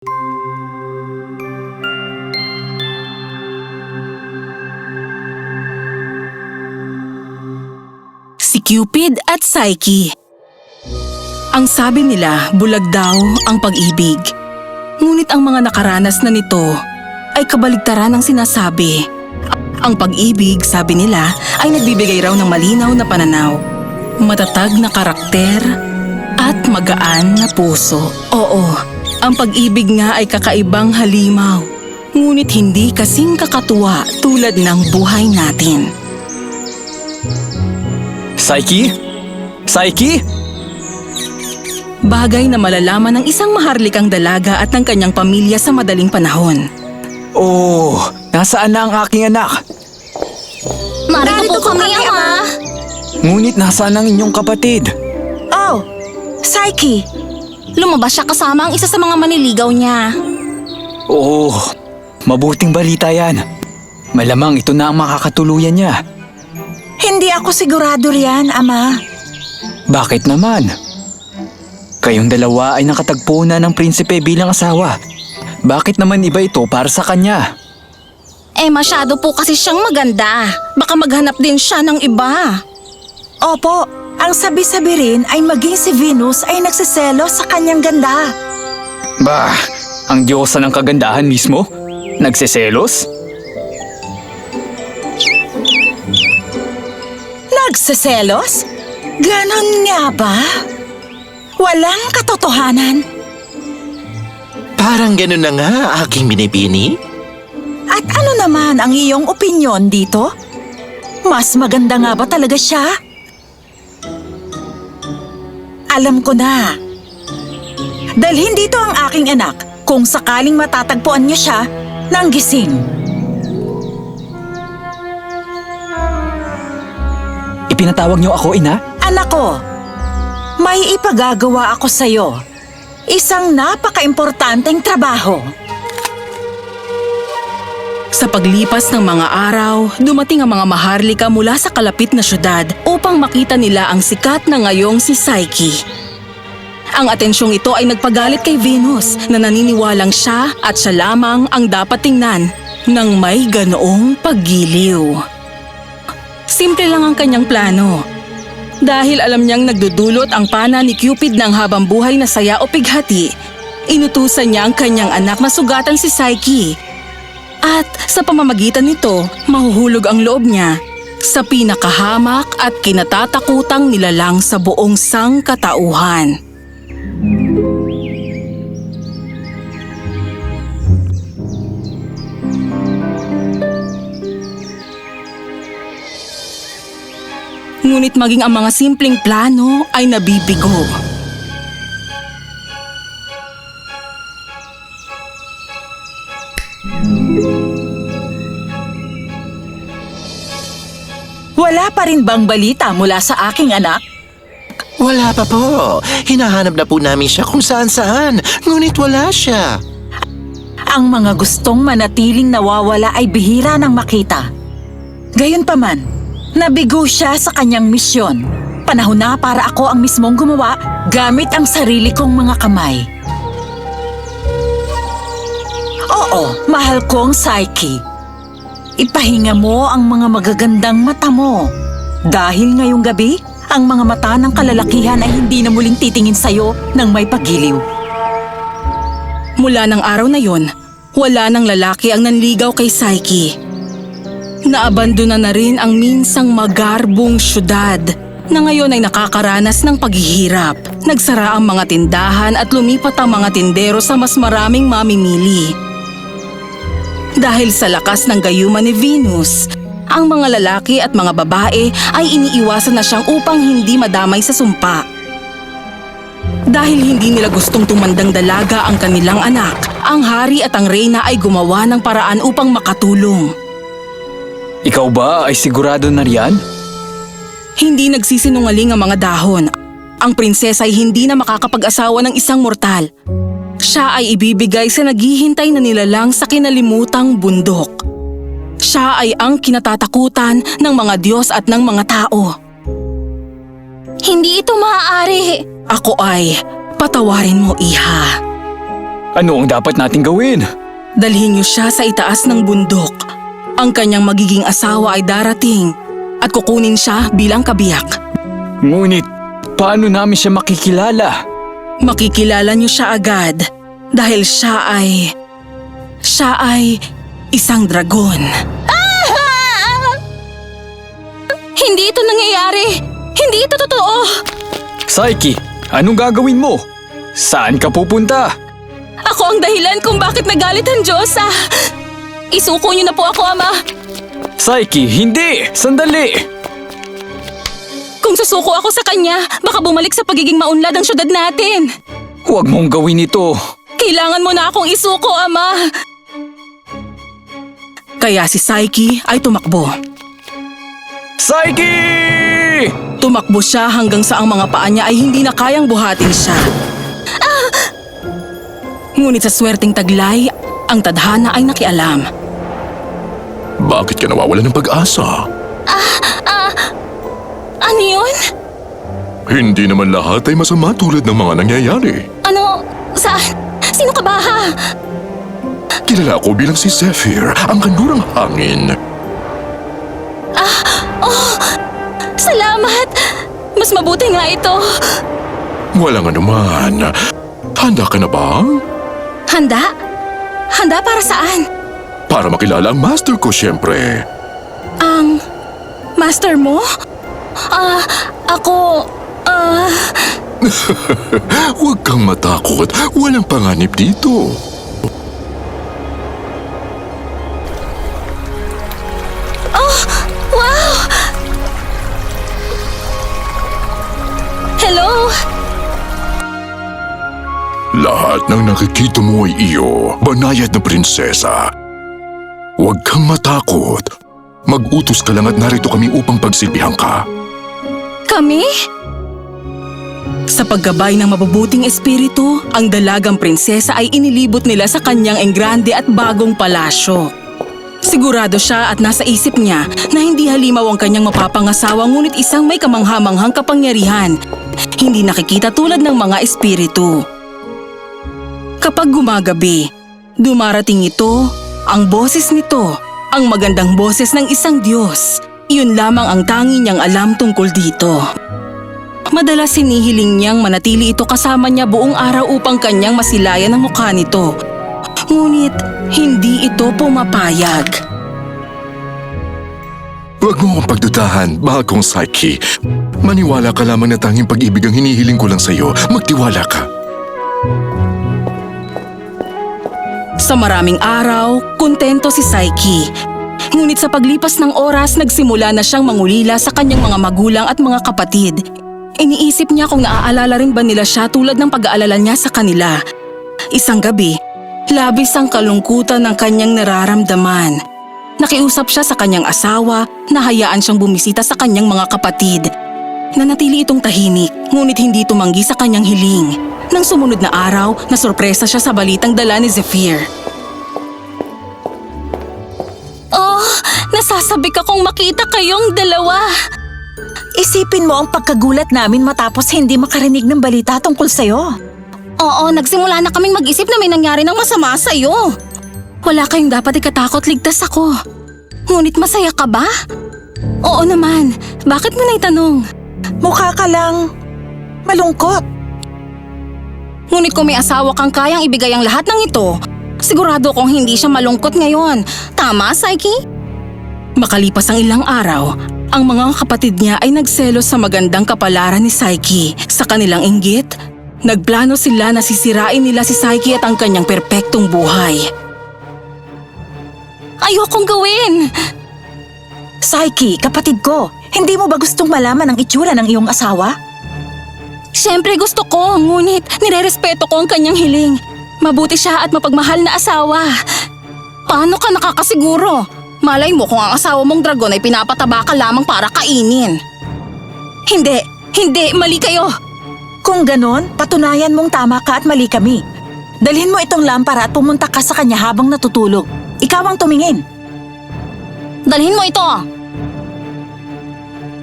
Si Cupid at Psyche. Ang sabi nila, bulag daw ang pag-ibig. Ngunit ang mga nakaranas na nito ay kabaligtaran ng sinasabi. Ang pag-ibig, sabi nila, ay nagbibigay raw ng malinaw na pananaw, matatag na karakter, at magaan na puso. Oo, ang pag-ibig nga ay kakaibang halimaw, ngunit hindi kasing kakatuwa tulad ng buhay natin. Psyche? Psyche? Bagay na malalaman ng isang maharlikang dalaga at ng kanyang pamilya sa madaling panahon. Oh, nasaan na ang aking anak? Narito po kami, Ama. Ngunit nasaan ang inyong kapatid? Oh, Psyche. Lumabas siya kasama ang isa sa mga maniligaw niya. Oh, mabuting balita yan. Malamang ito na ang makakatuluyan niya. Hindi ako sigurado riyan, Ama. Bakit naman? Kayong dalawa ay nakatagpo na ng prinsipe bilang asawa. Bakit naman iba ito para sa kanya? Masyado po kasi siyang maganda. Baka maghanap din siya ng iba. Opo, ang sabi-sabi rin ay maging si Venus ay nagsiselo sa kanyang ganda. Bah, ang diyosa ng kagandahan mismo? Nagseselos? Nagsiselos? Ganon nga ba? Walang katotohanan. Parang ganun na nga aking binibini. At ano naman ang iyong opinyon dito? Mas maganda nga ba talaga siya? Alam ko na. Dalhin dito ang aking anak kung sakaling matatagpuan niyo siya ng gising. Ipinatawag niyo ako, ina? Anak ko, may ipagagawa ako sa'yo. Isang napaka-importanteng trabaho. Sa paglipas ng mga araw, dumating ang mga maharlika mula sa kalapit na syudad upang makita nila ang sikat na ngayong si Psyche. Ang atensyong ito ay nagpagalit kay Venus na naniniwalang siya at siya lamang ang dapat tingnan ng may ganoong paggiliw. Simple lang ang kanyang plano. Dahil alam niyang nagdudulot ang pana ni Cupid ng habang buhay na saya o pighati, inutusan niya ang kanyang anak na sugatan si Psyche. At sa pamamagitan nito, mahuhulog ang loob niya sa pinakahamak at kinatatakutang nilalang sa buong sangkatauhan. Ngunit maging ang mga simpleng plano ay nabibigo. Wala pa rin bang balita mula sa aking anak? Wala pa po. Hinahanap na po namin siya kung saan-saan. Ngunit wala siya. Ang mga gustong manatiling nawawala ay bihira nang makita. Gayunpaman, nabigo siya sa kanyang misyon. Panahon na para ako ang mismong gumawa gamit ang sarili kong mga kamay. Oo, mahal kong Psyche. Ipahinga mo ang mga magagandang mata mo. Dahil ngayong gabi, ang mga mata ng kalalakihan ay hindi na muling titingin sa'yo ng may paggiliw. Mula ng araw na yon, wala nang lalaki ang nanligaw kay Psyche. Naabandona na rin ang minsang magarbong syudad na ngayon ay nakakaranas ng paghihirap. Nagsara ang mga tindahan at lumipat ang mga tindero sa mas maraming mamimili. Dahil sa lakas ng gayuma ni Venus, ang mga lalaki at mga babae ay iniiwasan na siyang upang hindi madamay sa sumpa. Dahil hindi nila gustong tumandang dalaga ang kanilang anak, ang hari at ang reyna ay gumawa ng paraan upang makatulong. Ikaw ba ay sigurado na riyan? Hindi nagsisinungaling ang mga dahon. Ang prinsesa ay hindi na makakapag-asawa ng isang mortal. Siya ay ibibigay sa naghihintay na nilalang sa kinalimutang bundok. Siya ay ang kinatatakutan ng mga Diyos at ng mga tao. Hindi ito maaari. Ako ay patawarin mo, iha. Ano ang dapat nating gawin? Dalhin niyo siya sa itaas ng bundok. Ang kanyang magiging asawa ay darating at kukunin siya bilang kabiyak. Ngunit, paano namin siya makikilala? Makikilala niyo siya agad dahil siya ay isang dragon. Hindi ito nangyayari! Hindi ito totoo! Psyche, anong gagawin mo? Saan ka pupunta? Ako ang dahilan kung bakit nagalit ang Diyosa! Isuko niyo na po ako, Ama! Psyche, hindi! Sandali! Kung susuko ako sa kanya, baka bumalik sa pagiging maunlad ang syudad natin! Huwag mong gawin ito. Kailangan mo na akong isuko, Ama! Kaya si Psyche ay tumakbo. Psyche! Tumakbo siya hanggang sa ang mga paa niya ay hindi na kayang buhatin siya. Ngunit sa swerteng taglay, ang tadhana ay nakialam. Bakit ka nawawala ng pag-asa? Ano yun? Hindi naman lahat ay masama tulad ng mga nangyayari. Ano? Saan? Sino ka ba, ha? Kilala ko bilang si Zephyr, ang kanlurang hangin. Salamat! Mas mabuti nga ito. Walang anuman. Handa ka na ba? Handa? Handa para saan? Para makilala ang master ko, siyempre. Ang master mo? Ako... Huwag kang matakot. Walang panganib dito. Wow! Hello? Lahat ng nakikita mo ay iyo, banayad na prinsesa. Huwag kang matakot. Mag-utos ka lang at narito kami upang pagsilbihan ka. Kami? Sa paggabay ng mabubuting espiritu, ang dalagang prinsesa ay inilibot nila sa kanyang enggrande at bagong palasyo. Sigurado siya at nasa isip niya na hindi halimaw ang kanyang mapapangasawa ngunit isang may kamanghamanghang kapangyarihan. Hindi nakikita tulad ng mga espiritu. Kapag gumagabi, dumarating ito, ang boses nito, ang magandang boses ng isang Diyos. Iyon lamang ang tangi niyang alam tungkol dito. Madalas hinihiling niyang manatili ito kasama niya buong araw upang kanyang masilayan ang mukha nito. Ngunit hindi ito pumapayag. Huwag mo akong pagdudahan, mahal kong Psyche. Maniwala ka lamang na tanging pag-ibig ang hinihiling ko lang sa'yo. Magtiwala ka. Sa maraming araw, kontento si Psyche. Ngunit sa paglipas ng oras, nagsimula na siyang mangulila sa kanyang mga magulang at mga kapatid. Iniisip niya kung naaalala rin ba nila siya tulad ng pag-aalala niya sa kanila. Isang gabi, labis ang kalungkutan ng kanyang nararamdaman. Nakiusap siya sa kanyang asawa na hayaan siyang bumisita sa kanyang mga kapatid. Nanatili itong tahimik, ngunit hindi tumanggi sa kanyang hiling. Nang sumunod na araw, nasurpresa siya sa balitang dala ni Zephyr. Oh, nasasabik akong makita kayong dalawa. Isipin mo ang pagkagulat namin matapos hindi makarinig ng balita tungkol sa'yo. Oo, nagsimula na kaming mag-isip na may nangyari ng masama sa'yo. Wala kayong dapat ikatakot, ligtas ako. Ngunit masaya ka ba? Oo naman, bakit mo naitanong? Mukha ka lang malungkot. Ngunit kung may asawa kang kayang ibigay ang lahat ng ito, sigurado kong hindi siya malungkot ngayon. Tama, Psyche? Makalipas ang ilang araw, ang mga kapatid niya ay nagselos sa magandang kapalaran ni Psyche. Sa kanilang inggit, nagplano sila na sisirain nila si Psyche at ang kanyang perpektong buhay. Ayokong gawin! Psyche, kapatid ko, hindi mo ba gustong malaman ang itsura ng iyong asawa? Siyempre gusto ko, ngunit nirerespeto ko ang kanyang hiling. Mabuti siya at mapagmahal na asawa. Paano ka nakakasiguro? Malay mo kung ang asawa mong dragon ay pinapataba ka lamang para kainin. Hindi, mali kayo. Kung ganon, patunayan mong tama ka at mali kami. Dalhin mo itong lampara at pumunta ka sa kanya habang natutulog. Ikaw ang tumingin. Dalhin mo ito.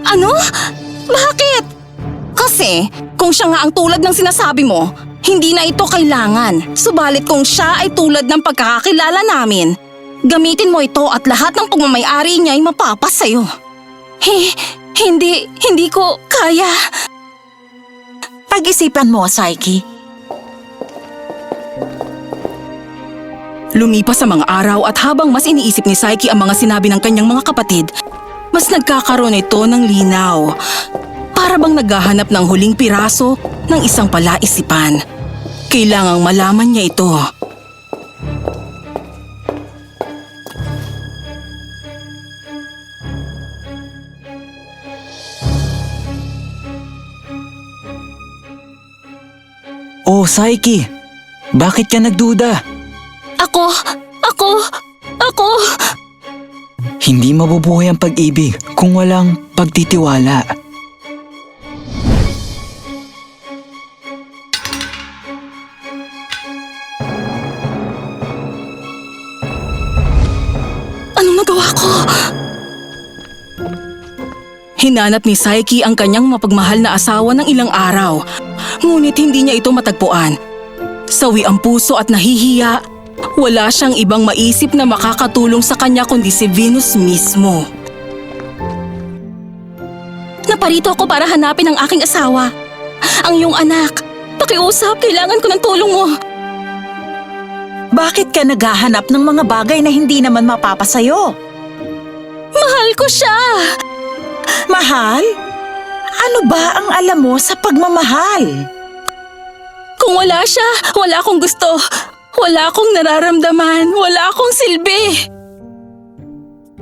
Ano? Bakit? Kasi kung siya nga ang tulad ng sinasabi mo, Hindi na ito kailangan. Subalit kung siya ay tulad ng pagkakakilala namin, gamitin mo ito at lahat ng pagmamayari niya ay mapapas sa'yo. Hindi ko kaya. Pag-isipan mo, Saiki. Lumipas ang mga araw at habang mas iniisip ni Saiki ang mga sinabi ng kanyang mga kapatid, mas nagkakaroon ito ng linaw. Para bang naghahanap ng huling piraso ng isang palaisipan. Kailangang malaman niya ito. Oh, Saiki, bakit ka nagduda? Ako! Hindi mabubuhay ang pag-ibig kung walang pagtitiwala. Anong nagawa ko? Hinanap ni Saiki ang kanyang mapagmahal na asawa ng ilang araw, ngunit hindi niya ito matagpuan. Sawi ang puso at nahihiya, wala siyang ibang maisip na makakatulong sa kanya kundi si Venus mismo. Naparito ako para hanapin ang aking asawa, ang iyong anak. Pakiusap, kailangan ko ng tulong mo. Bakit ka naghahanap ng mga bagay na hindi naman mapapasayo? Mahal ko siya! Mahal? Ano ba ang alam mo sa pagmamahal? Kung wala siya, wala akong gusto. Wala akong nararamdaman. Wala akong silbi.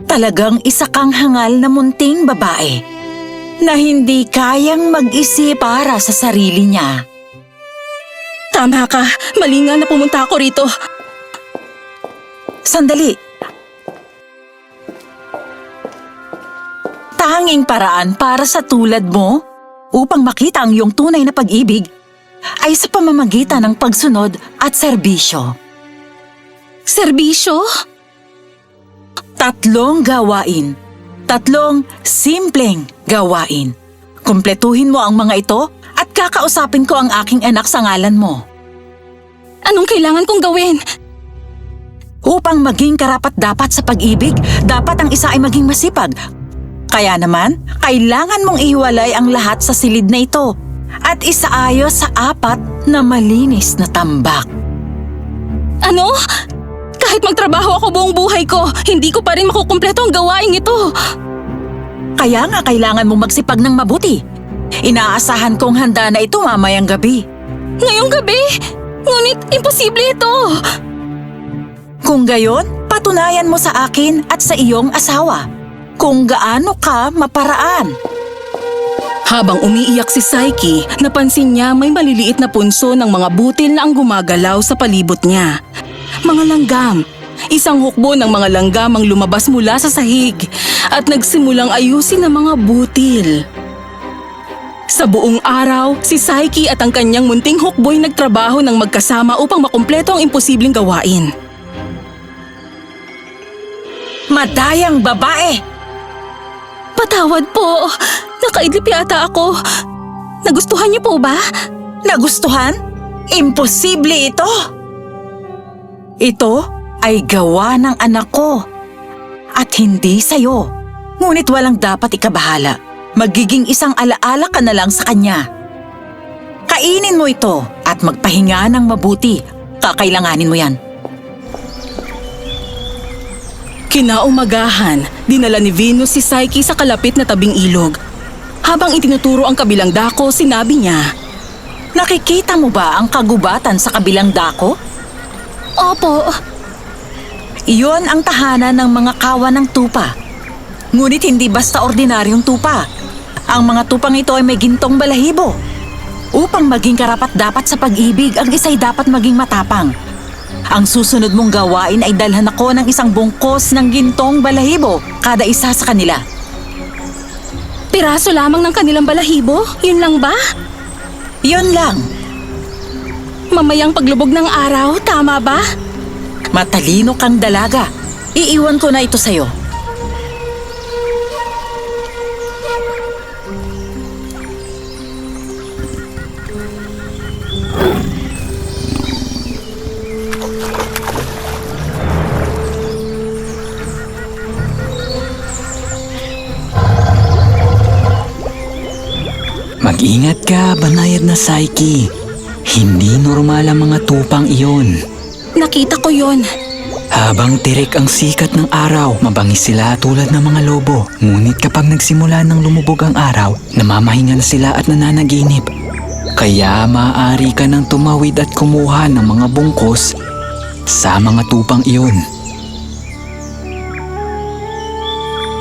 Talagang isa kang hangal na munting babae na hindi kayang mag-isip para sa sarili niya. Tama ka. Mali nga na pumunta ako rito. Sandali. Tanging paraan para sa tulad mo upang makita ang iyong tunay na pag-ibig ay sa pamamagitan ng pagsunod at serbisyo. Serbisyo? 3 gawain. 3 simpleng gawain. Kumpletuhin mo ang mga ito at kakausapin ko ang aking anak sa ngalan mo. Anong kailangan kong gawin? Upang maging karapat-dapat sa pag-ibig, dapat ang isa ay maging masipag. Kaya naman, kailangan mong ihiwalay ang lahat sa silid na ito at isaayos sa 4 na malinis na tambak. Ano? Kahit magtrabaho ako buong buhay ko, hindi ko pa rin makukumpleto ang gawaing ito. Kaya nga kailangan mong magsipag ng mabuti. Inaasahan kong handa na ito mamayang gabi. Ngayong gabi? Ngunit imposible ito. Kung gayon, patunayan mo sa akin at sa iyong asawa kung gaano ka maparaan. Habang umiiyak si Saiki, napansin niya may maliliit na punso ng mga butil na ang gumagalaw sa palibot niya. Mga langgam. Isang hukbo ng mga langgam ang lumabas mula sa sahig at nagsimulang ayusin ang mga butil. Sa buong araw, si Saiki at ang kanyang munting hukbo'y nagtrabaho ng magkasama upang makumpleto ang imposibleng gawain. Madayang babae! Patawad po. Nakaidlip yata ako. Nagustuhan niyo po ba? Nagustuhan? Imposible ito! Ito ay gawa ng anak ko at hindi sa'yo. Ngunit walang dapat ikabahala. Magiging isang alaala ka na lang sa kanya. Kainin mo ito at magpahinga ng mabuti. Kakailanganin mo yan. Kinaumagahan, dinala ni Venus si Saiki sa kalapit na tabing ilog. Habang itinuturo ang kabilang dako, sinabi niya, Nakikita mo ba ang kagubatan sa kabilang dako? Opo. Iyon ang tahanan ng mga kawan ng tupa. Ngunit hindi basta ordinaryong tupa. Ang mga tupang ito ay may gintong balahibo. Upang maging karapat-dapat sa pag-ibig, ang isa'y dapat maging matapang. Ang susunod mong gawain ay dalhan ako ng isang bungkos ng gintong balahibo, kada isa sa kanila. Piraso lamang ng kanilang balahibo? Yun lang ba? Yun lang. Mamayang paglubog ng araw, tama ba? Matalino kang dalaga. Iiwan ko na ito sa'yo. Mag-ingat ka, banayad na Psyche. Hindi normal ang mga tupang iyon. Nakita ko yon. Habang tirik ang sikat ng araw, mabangis sila tulad ng mga lobo. Ngunit kapag nagsimula ng lumubog ang araw, namamahinga na sila at nananaginip. Kaya maaari ka nang tumawid at kumuha ng mga bungkos sa mga tupang iyon.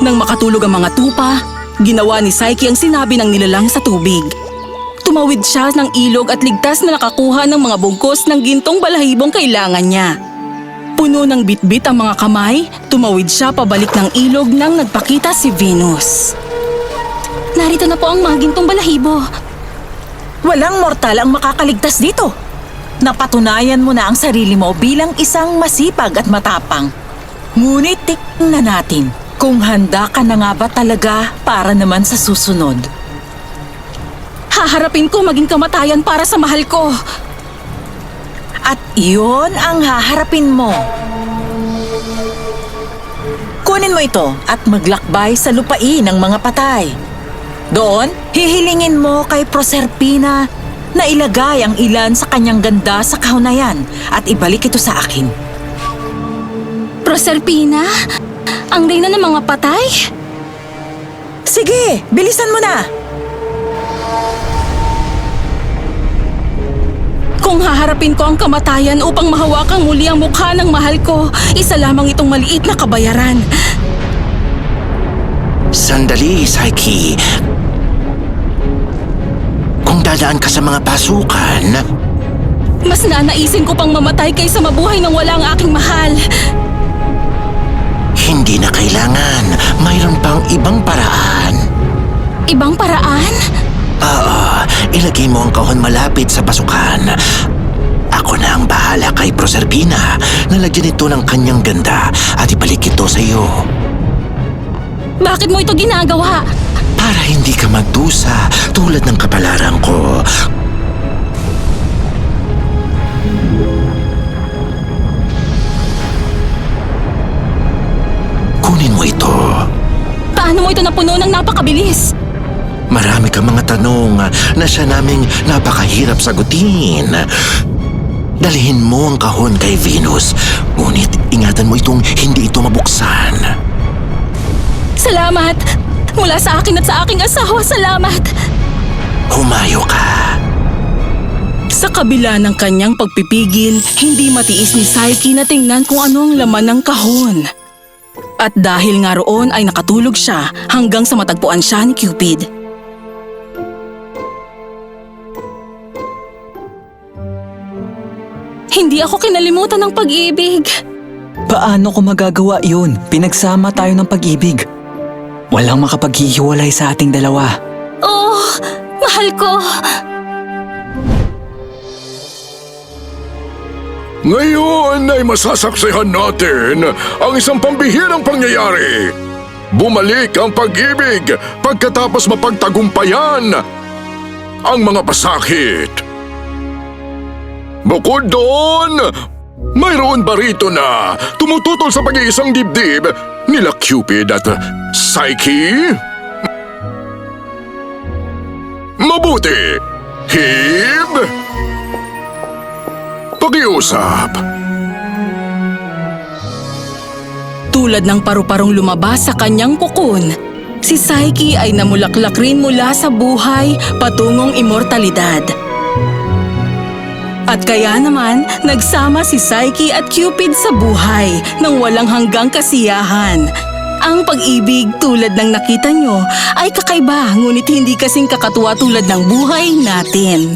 Nang makatulog ang mga tupa, ginawa ni Psyche ang sinabi ng nilalang sa tubig. Tumawid siya ng ilog at ligtas na nakakuha ng mga bungkos ng gintong balahibong kailangan niya. Puno ng bitbit ang mga kamay, tumawid siya pabalik ng ilog nang nagpakita si Venus. Narito na po ang mga gintong balahibo. Walang mortal ang makakaligtas dito. Napatunayan mo na ang sarili mo bilang isang masipag at matapang. Ngunit tingnan natin kung handa ka na nga ba talaga para naman sa susunod. Haharapin ko maging kamatayan para sa mahal ko. At iyon ang haharapin mo. Kunin mo ito at maglakbay sa lupain ng mga patay. Doon, hihilingin mo kay Proserpina na ilagay ang ilan sa kanyang ganda sa kahon na yan at ibalik ito sa akin. Proserpina? Ang reyna ng mga patay? Sige, bilisan mo na! Kung haharapin ko ang kamatayan upang mahawakang muli ang mukha ng mahal ko, isa lamang itong maliit na kabayaran. Sandali, Psyche. Kung dadaan ka sa mga pasukan, Mas nanaisin ko pang mamatay kaysa mabuhay nang wala ang aking mahal. hindi na kailangan. Mayroon pang ibang paraan. Ibang paraan? Oo, ilagay mo ang kahon malapit sa pasukan. Ako na ang bahala kay Proserpina. Nalagyan ito ng kanyang ganda at ibalik ito sa iyo. Bakit mo ito ginagawa? Para hindi ka magdusa tulad ng kapalaran ko. Kunin mo ito. Paano mo ito napuno ng napakabilis? Marami kang mga tanong na siya naming napakahirap sagutin. Dalhin mo ang kahon kay Venus, ngunit ingatan mo itong hindi ito mabuksan. Salamat! Mula sa akin at sa aking asawa, salamat! Humayo ka. Sa kabila ng kanyang pagpipigil, hindi matiis ni Psyche na tingnan kung ano ang laman ng kahon. At dahil nga roon ay nakatulog siya hanggang sa matagpuan siya ni Cupid. Hindi ako kinalimutan ng pag-ibig. Paano ko magagawa yun? Pinagsama tayo ng pag-ibig. Walang makapaghihiwalay sa ating dalawa. Oh, mahal ko! Ngayon ay masasaksihan natin ang isang pambihirang pangyayari. Bumalik ang pag-ibig pagkatapos mapagtagumpayan ang mga pasakit. Bukod doon, mayroon ba rito na tumututol sa pag-iisang dibdib nila Cupid at Psyche? Mabuti! Hib! Pakiusap! Tulad ng paru-parong lumabas sa kanyang kukon, si Psyche ay namulaklak rin mula sa buhay patungong immortalidad. At kaya naman, nagsama si Psyche at Cupid sa buhay nang walang hanggang kasiyahan. Ang pag-ibig tulad ng nakita nyo ay kakaiba ngunit hindi kasing kakatuwa tulad ng buhay natin.